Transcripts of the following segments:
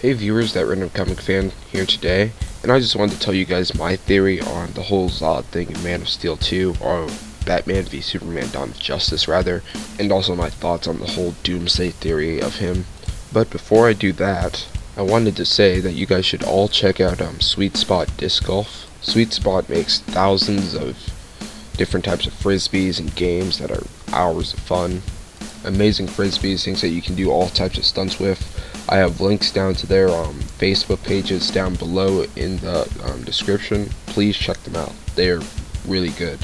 Hey viewers, that random comic fan here today, and I just wanted to tell you guys my theory on the whole Zod thing in Man of Steel 2, or Batman v Superman Dawn of Justice rather, and also my thoughts on the whole Doomsday theory of him. But before I do that, I wanted to say that you guys should all check out Sweet Spot Disc Golf. Sweet Spot makes thousands of different types of frisbees and games that are hours of fun. Amazing frisbees, things that you can do all types of stunts with. I have links down to their Facebook pages down below in the description. Please check them out. They're really good.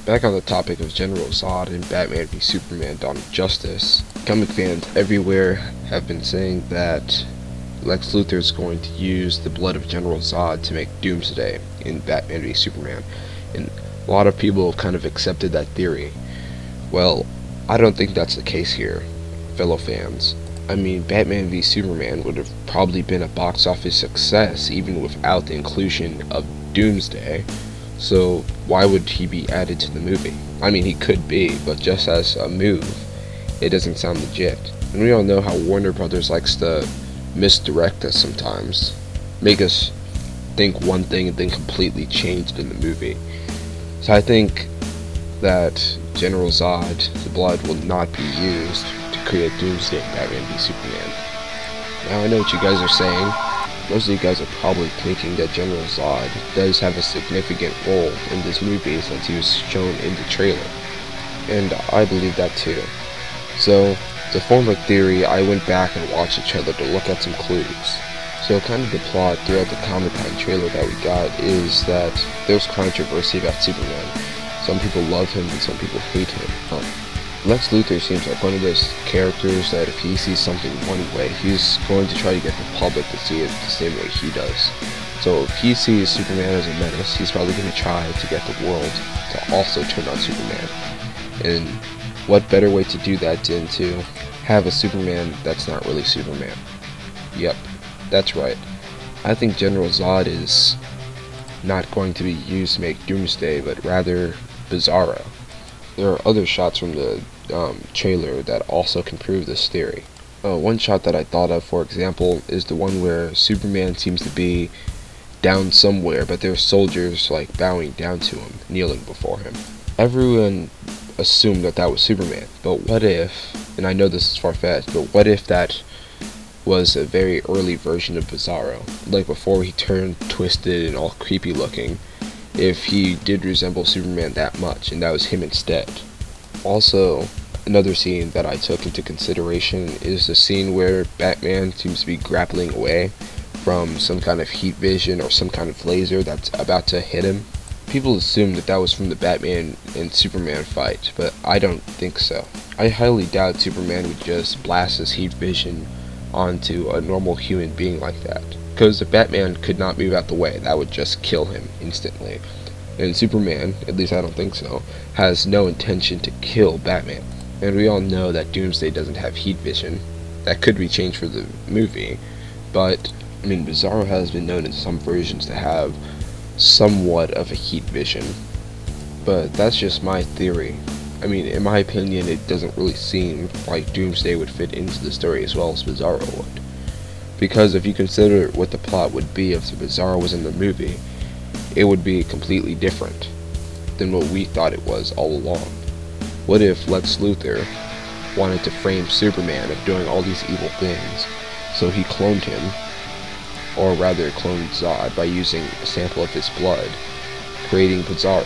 Back on the topic of General Zod and Batman v Superman Dawn of Justice, comic fans everywhere have been saying that Lex Luthor is going to use the blood of General Zod to make Doomsday in Batman v Superman, and a lot of people have kind of accepted that theory. Well, I don't think that's the case here, fellow fans. I mean, Batman v Superman would have probably been a box office success even without the inclusion of Doomsday, so why would he be added to the movie? I mean, he could be, but just as a move, it doesn't sound legit. And we all know how Warner Brothers likes to misdirect us sometimes, make us think one thing and then completely changed in the movie. So I think that General Zod, the blood, will not be used to create Doomsday in Batman v Superman. Now I know what you guys are saying. Most of you guys are probably thinking that General Zod does have a significant role in this movie since he was shown in the trailer. And I believe that too. So, to form a theory, I went back and watched the trailer to look at some clues. So kind of the plot throughout the Comic-Con trailer that we got is that there's controversy about Superman. Some people love him and some people hate him. Lex Luthor seems like one of those characters that if he sees something one way, he's going to try to get the public to see it the same way he does. So if he sees Superman as a menace, he's probably going to try to get the world to also turn on Superman. And what better way to do that than to have a Superman that's not really Superman? Yep, that's right. I think General Zod is not going to be used to make Doomsday, but rather Bizarro. There are other shots from the trailer that also can prove this theory. One shot that I thought of, for example, is the one where Superman seems to be down somewhere, but there's soldiers like bowing down to him, kneeling before him. Everyone assumed that that was Superman, but what if, and I know this is far-fetched, but what if that was a very early version of Bizarro, like before he turned twisted and all creepy looking, if he did resemble Superman that much, and that was him instead. Also, another scene that I took into consideration is the scene where Batman seems to be grappling away from some kind of heat vision or some kind of laser that's about to hit him. People assume that that was from the Batman and Superman fight, but I don't think so. I highly doubt Superman would just blast his heat vision onto a normal human being like that, because if Batman could not move out the way, that would just kill him instantly. And Superman, at least I don't think so, has no intention to kill Batman. And we all know that Doomsday doesn't have heat vision. That could be changed for the movie, but I mean, Bizarro has been known in some versions to have somewhat of a heat vision. But that's just my theory. I mean, in my opinion, it doesn't really seem like Doomsday would fit into the story as well as Bizarro would. Because if you consider what the plot would be if Bizarro was in the movie, it would be completely different than what we thought it was all along. What if Lex Luthor wanted to frame Superman of doing all these evil things, so he cloned him, or rather cloned Zod by using a sample of his blood, creating Bizarro,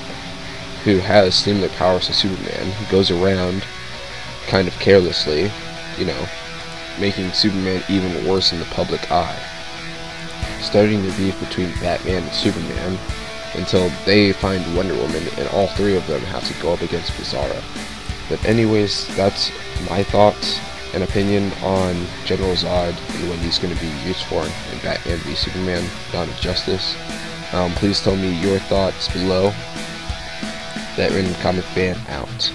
who has similar powers to Superman, who goes around kind of carelessly, you know, making Superman even worse in the public eye, starting the beef between Batman and Superman until they find Wonder Woman and all three of them have to go up against Bizarro. But anyways, that's my thoughts and opinion on General Zod and what he's going to be used for in Batman v Superman Dawn of Justice. Please tell me your thoughts below. That random comic fan out.